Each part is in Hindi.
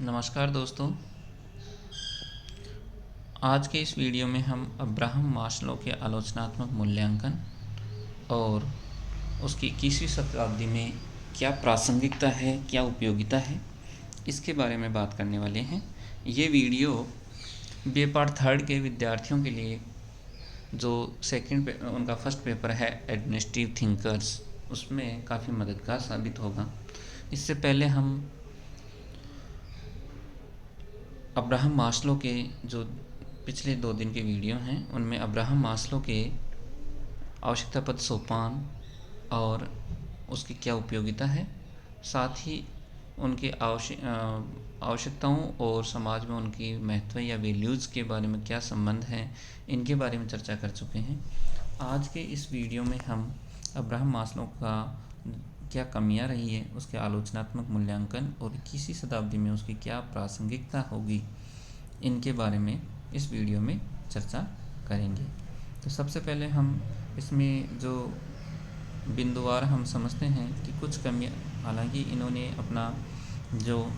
नमस्कार दोस्तों। आज के इस वीडियो में हम अब्राहम मास्लो के आलोचनात्मक मूल्यांकन और उसकी 21वीं शताब्दी में क्या प्रासंगिकता है, क्या उपयोगिता है, इसके बारे में बात करने वाले हैं। ये वीडियो बी ए पार्ट थर्ड के विद्यार्थियों के लिए जो उनका फर्स्ट पेपर है एडमिनिस्ट्रेटिव थिंकर्स, उसमें काफ़ी मददगार साबित होगा। इससे पहले हम अब्राहम मास्लो के जो पिछले 2 दिन के वीडियो हैं उनमें अब्राहम मास्लो के आवश्यकतापद सोपान और उसकी क्या उपयोगिता है, साथ ही उनके आवश्यकताओं और समाज में उनकी महत्व या वैल्यूज़ के बारे में क्या संबंध है, इनके बारे में चर्चा कर चुके हैं। आज के इस वीडियो में हम अब्राहम मास्लो का क्या कमियां रही है, उसके आलोचनात्मक मूल्यांकन और 21वीं शताब्दी में उसकी क्या प्रासंगिकता होगी, इनके बारे में इस वीडियो में चर्चा करेंगे। तो सबसे पहले हम इसमें जो बिंदुवार हम समझते हैं कि कुछ कमियां, हालांकि इन्होंने अपना जो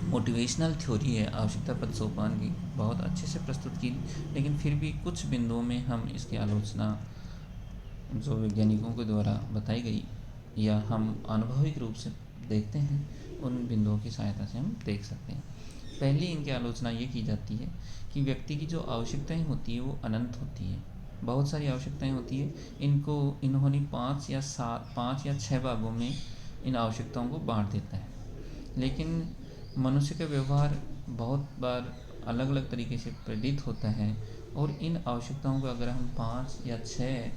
मोटिवेशनल थ्योरी है आवश्यकतापद सोपान की बहुत अच्छे से प्रस्तुत की, लेकिन फिर भी कुछ बिंदुओं में हम इसकी आलोचना जो वैज्ञानिकों के द्वारा बताई गई या हम अनुभविक रूप से देखते हैं, उन बिंदुओं की सहायता से हम देख सकते हैं। पहली इनकी आलोचना ये की जाती है कि व्यक्ति की जो आवश्यकताएं होती है वो अनंत होती है। बहुत सारी आवश्यकताएं होती है, इन्होंने 5 या 6 भागों में इन आवश्यकताओं को बांट देता है। लेकिन मनुष्य का व्यवहार बहुत बार अलग अलग तरीके से प्रेरित होता है और इन आवश्यकताओं को अगर हम 5 या 6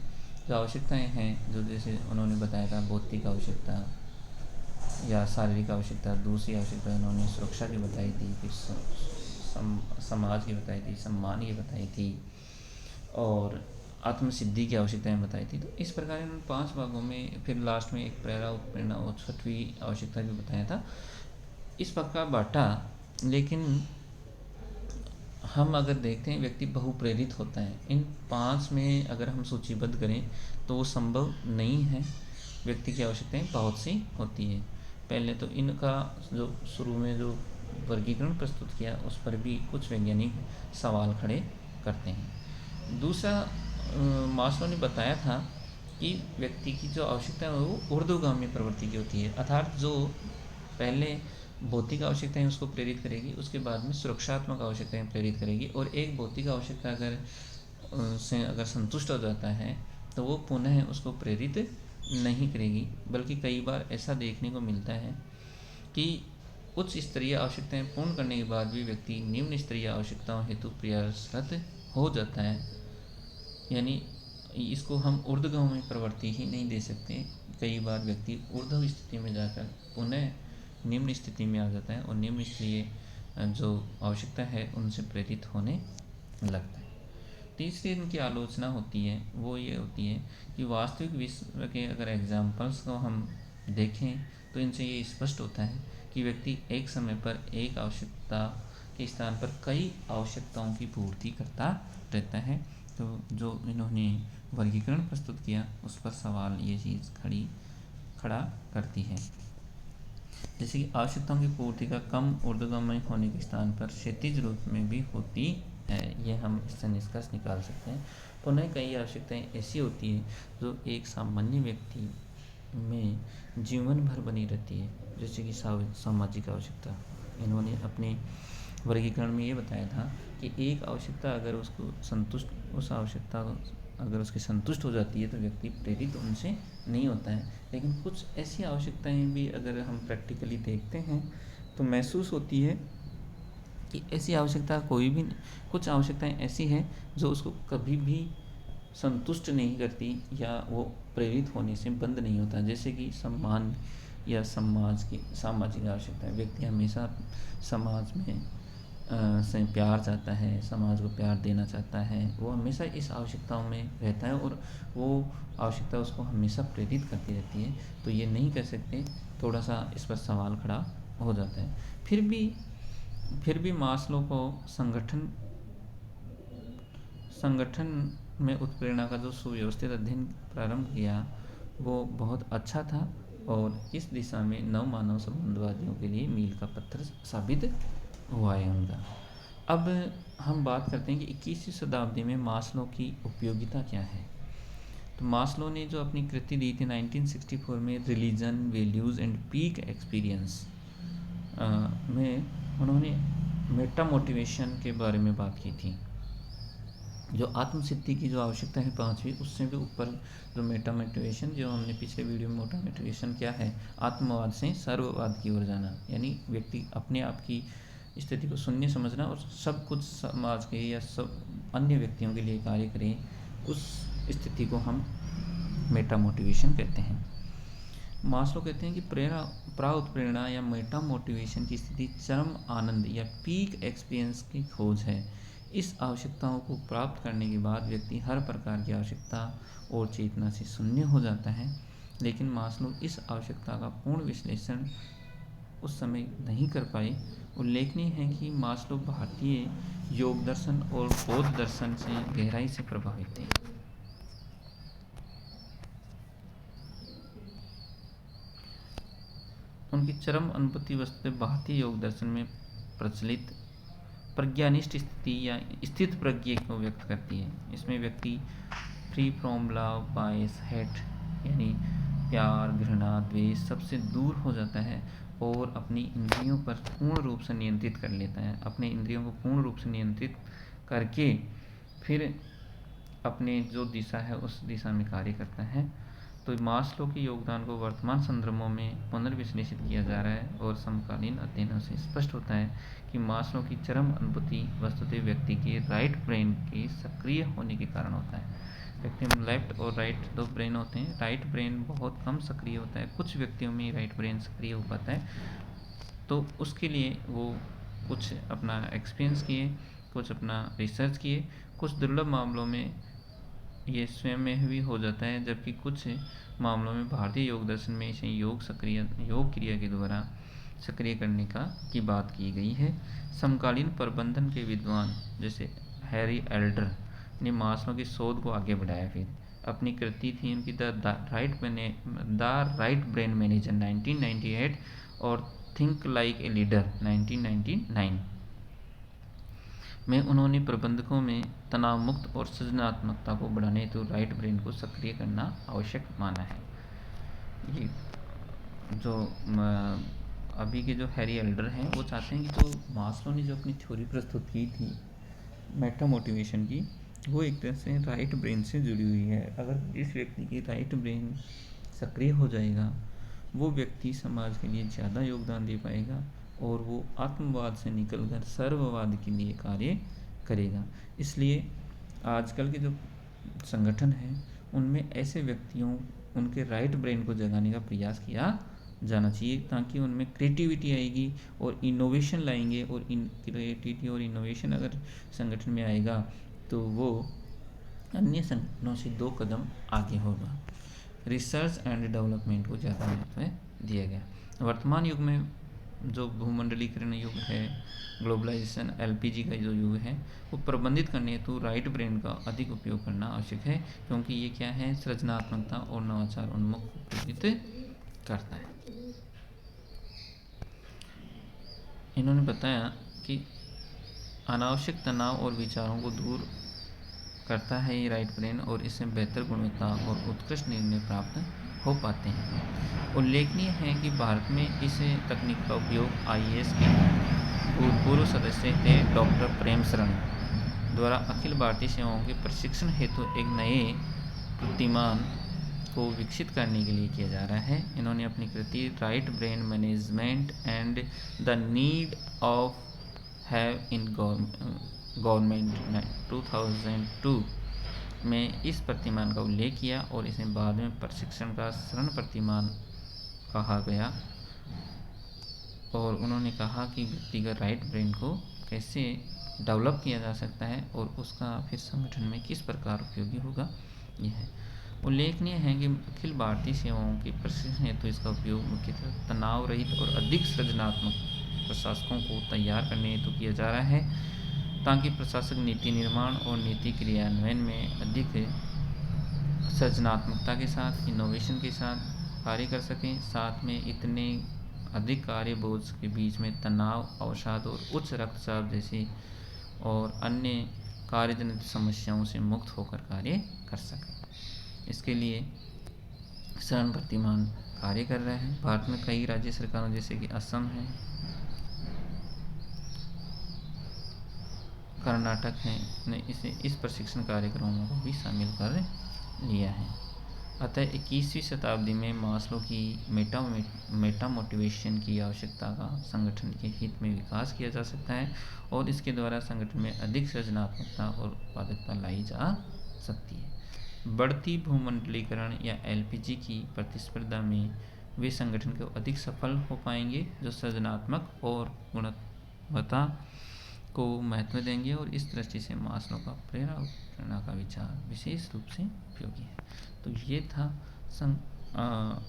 जो आवश्यकताएं हैं, जो जैसे उन्होंने बताया था भौतिक आवश्यकता या शारीरिक आवश्यकता, दूसरी आवश्यकता उन्होंने सुरक्षा की बताई थी, फिर समाज की बताई थी, सम्मान की बताई थी और आत्मसिद्धि की आवश्यकताएं बताई थी। तो इस प्रकार इन 5 भागों में फिर लास्ट में एक प्रेरणा उत्प्रेरणा और 6वीं आवश्यकता भी बताया था, इस प्रकार बांटा। लेकिन हम अगर देखते हैं व्यक्ति बहुप्रेरित होता है, इन 5 में अगर हम सूचीबद्ध करें तो वो संभव नहीं है। व्यक्ति की आवश्यकताएं बहुत सी होती है। पहले तो इनका जो शुरू में जो वर्गीकरण प्रस्तुत किया उस पर भी कुछ वैज्ञानिक सवाल खड़े करते हैं। दूसरा, मास्लो ने बताया था कि व्यक्ति की जो आवश्यकता है वो ऊर्ध्वगामी प्रवृत्ति की होती है, अर्थात जो पहले भौतिक आवश्यकताएं उसको प्रेरित करेगी, उसके बाद में सुरक्षात्मक आवश्यकताएं प्रेरित करेगी, और एक भौतिक आवश्यकता अगर संतुष्ट हो जाता है तो वो पुनः उसको प्रेरित नहीं करेगी। बल्कि कई बार ऐसा देखने को मिलता है कि उच्च स्तरीय आवश्यकताएं पूर्ण करने के बाद भी व्यक्ति निम्न स्तरीय आवश्यकताओं हेतु प्रयासरत हो जाता है। यानी इसको हम ऊर्ध्वगामी प्रवृत्ति ही नहीं दे सकते। कई बार व्यक्ति ऊर्ध्व स्थिति में जाकर पुनः निम्न स्थिति में आ जाता है और निम्न स्तरीय जो आवश्यकता है उनसे प्रेरित होने लगता है। तीसरी इनकी आलोचना होती है वो ये होती है कि वास्तविक विश्व के अगर एग्जाम्पल्स को हम देखें तो इनसे ये स्पष्ट होता है कि व्यक्ति एक समय पर एक आवश्यकता के स्थान पर कई आवश्यकताओं की पूर्ति करता रहता है। तो जो इन्होंने वर्गीकरण प्रस्तुत किया उस पर सवाल ये चीज़ खड़ा करती है। जैसे कि आवश्यकताओं की पूर्ति का कम ऊर्ध्वगामी होने के स्थान पर क्षैतिज रूप में भी होती है, ये हम इससे निष्कर्ष निकाल सकते हैं। पुनः कई आवश्यकताएं ऐसी होती हैं जो एक सामान्य व्यक्ति में जीवन भर बनी रहती है, जैसे कि सामाजिक आवश्यकता। इन्होंने अपने वर्गीकरण में ये बताया था कि एक आवश्यकता अगर उस आवश्यकता अगर उसकी संतुष्ट हो जाती है तो व्यक्ति प्रेरित उनसे नहीं होता है। लेकिन कुछ ऐसी आवश्यकताएं भी अगर हम प्रैक्टिकली देखते हैं तो महसूस होती है कि ऐसी आवश्यकता कुछ आवश्यकताएं ऐसी हैं जो उसको कभी भी संतुष्ट नहीं करती या वो प्रेरित होने से बंद नहीं होता। जैसे कि सम्मान या सामाजिक आवश्यकता, व्यक्ति हमेशा समाज में से प्यार चाहता है, समाज को प्यार देना चाहता है, वो हमेशा इस आवश्यकताओं में रहता है और वो आवश्यकता उसको हमेशा प्रेरित करती रहती है। तो ये नहीं कह सकते, थोड़ा सा इस पर सवाल खड़ा हो जाता है। फिर भी मास्लो को संगठन में उत्प्रेरणा का जो सुव्यवस्थित अध्ययन प्रारंभ किया वो बहुत अच्छा था और इस दिशा में नव मानव संबंधवादियों के लिए मील का पत्थर साबित हुआ है उनका। अब हम बात करते हैं कि 21वीं शताब्दी में मास्लो की उपयोगिता क्या है। तो मास्लो ने जो अपनी कृति दी थी 1964 में, religion, values and peak experience में, उन्होंने मेटा मोटिवेशन के बारे में बात की थी। जो आत्मसिद्धि की जो आवश्यकता है 5वीं, उससे भी ऊपर जो मेटा मोटिवेशन, जो हमने पिछले वीडियो में मेटा मोटिवेशन क्या है, आत्मवाद से सर्ववाद की ओर जाना, यानी व्यक्ति अपने आप की स्थिति को शून्य समझना और सब कुछ समाज के या सब अन्य व्यक्तियों के लिए कार्य करें, उस स्थिति को हम मेटा मोटिवेशन कहते हैं। मास्लो कहते हैं कि प्रेरणा या मेटा मोटिवेशन की स्थिति चरम आनंद या पीक एक्सपीरियंस की खोज है। इस आवश्यकताओं को प्राप्त करने के बाद व्यक्ति हर प्रकार की आवश्यकता और चेतना से शून्य हो जाता है। लेकिन मास्लो इस आवश्यकता का पूर्ण विश्लेषण उस समय नहीं कर पाए। उल्लेखनीय है कि मास्लो भारतीय योग दर्शन और बौद्ध दर्शन से गहराई से प्रभावित थे। उनकी चरम अनुभूति वस्तु भारतीय योग दर्शन में प्रचलित प्रज्ञानिष्ठ स्थिति या स्थित प्रज्ञ को व्यक्त करती है। इसमें व्यक्ति free from love, bias, hate, यानी प्यार, घृणा, द्वेष सबसे दूर हो जाता है और अपनी इंद्रियों पर पूर्ण रूप से नियंत्रित कर लेता है। अपने इंद्रियों को पूर्ण रूप से नियंत्रित करके फिर अपने जो दिशा है उस दिशा में कार्य करता है। तो मास्लो के योगदान को वर्तमान संदर्भों में पुनर्विश्लेषित किया जा रहा है और समकालीन अध्ययनों से स्पष्ट होता है कि मास्लो की चरम अनुभूति वस्तुतः व्यक्ति के राइट ब्रेन के सक्रिय होने के कारण होता है। व्यक्ति में लेफ्ट और राइट दो ब्रेन होते हैं। राइट ब्रेन बहुत कम सक्रिय होता है, कुछ व्यक्तियों में राइट ब्रेन सक्रिय हो पाता है। तो उसके लिए वो कुछ अपना एक्सपीरियंस किए, कुछ अपना रिसर्च किए। कुछ दुर्लभ मामलों में ये स्वयं में भी हो जाता है, जबकि कुछ मामलों में भारतीय योग दर्शन में इसे योग क्रिया के द्वारा सक्रिय करने की बात की गई है। समकालीन प्रबंधन के विद्वान जैसे हैरी एल्डर ने मास्लो की शोध को आगे बढ़ाया। फिर अपनी कृति थी उनकी द राइट ब्रेन मैनेजर 1998 और थिंक लाइक ए लीडर 1999 में उन्होंने प्रबंधकों में तनाव मुक्त और सृजनात्मकता को बढ़ाने हेतु राइट ब्रेन को सक्रिय करना आवश्यक माना है। ये जो अभी के जो हैरी एल्डर हैं वो चाहते हैं कि जो मास्लो ने जो अपनी थ्योरी प्रस्तुत की थी मेटा मोटिवेशन की, वो एक तरह से राइट ब्रेन से जुड़ी हुई है। अगर इस व्यक्ति की राइट ब्रेन सक्रिय हो जाएगा, वो व्यक्ति समाज के लिए ज़्यादा योगदान दे पाएगा और वो आत्मवाद से निकलकर सर्ववाद के लिए कार्य करेगा। इसलिए आजकल के जो संगठन हैं उनमें ऐसे व्यक्तियों, उनके राइट ब्रेन को जगाने का प्रयास किया जाना चाहिए, ताकि उनमें क्रिएटिविटी आएगी और इनोवेशन लाएंगे। और क्रिएटिविटी और इनोवेशन अगर संगठन में आएगा तो वो अन्य संगठनों से 2 कदम आगे होगा। रिसर्च एंड डेवलपमेंट को ज़्यादा महत्व दिया गया। वर्तमान युग में जो भूमंडलीकरण युग है, ग्लोबलाइजेशन, एलपीजी का जो युग है, वो प्रबंधित करने हेतु राइट ब्रेन का अधिक उपयोग करना आवश्यक है, क्योंकि ये क्या है, सृजनात्मकता और नवाचार उन्मुख को प्रेरित करता है। इन्होंने बताया कि अनावश्यक तनाव और विचारों को दूर करता है ये राइट ब्रेन, और इससे बेहतर गुणवत्ता और उत्कृष्ट निर्णय प्राप्त हो पाते हैं। उल्लेखनीय है कि भारत में इस तकनीक का उपयोग आईएएस के भूतपूर्व सदस्य थे डॉक्टर प्रेम शरण द्वारा अखिल भारतीय सेवाओं के प्रशिक्षण हेतु एक नए प्रतिमान को विकसित करने के लिए किया जा रहा है। इन्होंने अपनी कृति right brain management and the need of have in government 2002 में इस प्रतिमान का उल्लेख किया और इसे बाद में प्रशिक्षण का शरण प्रतिमान कहा गया। और उन्होंने कहा कि व्यक्तिगत राइट ब्रेन को कैसे डेवलप किया जा सकता है और उसका फिर संगठन में किस प्रकार उपयोगी होगा, यह है। उल्लेखनीय है कि अखिल भारतीय सेवाओं के प्रशिक्षण हेतु इसका उपयोग मुख्यतः तनाव रहित और अधिक सृजनात्मक प्रशासकों को तैयार करने हेतु किया जा रहा है, ताकि प्रशासक नीति निर्माण और नीति क्रियान्वयन में अधिक सृजनात्मकता के साथ, इनोवेशन के साथ कार्य कर सकें, साथ में इतने अधिक कार्य बोझ के बीच में तनाव, अवसाद और उच्च रक्तचाप जैसी और अन्य कार्यजनित समस्याओं से मुक्त होकर कार्य कर सकें। इसके लिए शरण प्रतिमान कार्य कर रहे हैं। भारत में कई राज्य सरकारों जैसे कि असम है, कर्नाटक ने इस प्रशिक्षण कार्यक्रमों को भी शामिल कर लिया है। अतः 21वीं शताब्दी में मास्लो की मेटा मोटिवेशन की आवश्यकता का संगठन के हित में विकास किया जा सकता है और इसके द्वारा संगठन में अधिक सृजनात्मकता और उत्पादकता लाई जा सकती है। बढ़ती भूमंडलीकरण या एलपीजी की प्रतिस्पर्धा में वे संगठन को अधिक सफल हो पाएंगे जो सृजनात्मक और गुणवत्ता को महत्व देंगे और इस दृष्टि से मास्लो का प्रेरणा का विचार विशेष रूप से उपयोगी है। तो ये था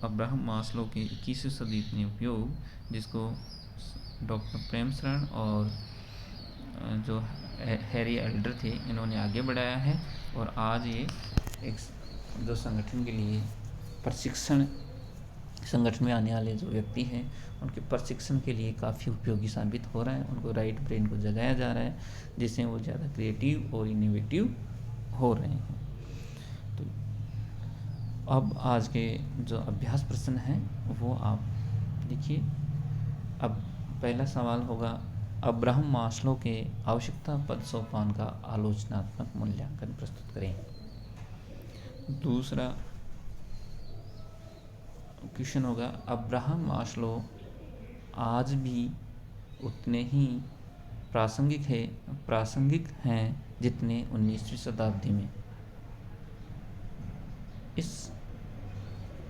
अब्राहम मास्लो के 21वीं सदी में उपयोग, जिसको डॉक्टर प्रेम शरण और जो हैरी एल्डर थे इन्होंने आगे बढ़ाया है और आज ये एक जो संगठन के लिए प्रशिक्षण, संगठन में आने वाले जो व्यक्ति हैं उनके प्रशिक्षण के लिए काफ़ी उपयोगी साबित हो रहा है। उनको राइट ब्रेन को जगाया जा रहा है जिससे वो ज़्यादा क्रिएटिव और इनोवेटिव हो रहे हैं। तो अब आज के जो अभ्यास प्रश्न हैं वो आप देखिए। अब पहला सवाल होगा, अब्राहम मास्लो के आवश्यकता पद सोपान का आलोचनात्मक मूल्यांकन प्रस्तुत करें। दूसरा क्वेश्चन होगा, अब्राहम मास्लो आज भी उतने ही प्रासंगिक हैं जितने 19वीं शताब्दी में। इस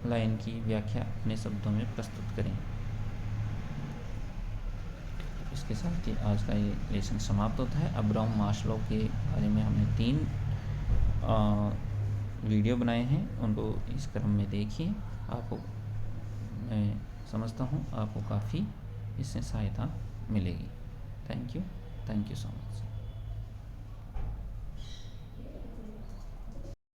लाइन की व्याख्या अपने शब्दों में प्रस्तुत करें। इसके साथ ही आज का ये लेसन समाप्त होता है। अब्राहम मास्लो के बारे में हमने 3 वीडियो बनाए हैं, उनको इस क्रम में देखिए। आपको मैं समझता हूँ आपको काफ़ी इससे सहायता मिलेगी। Thank you so much.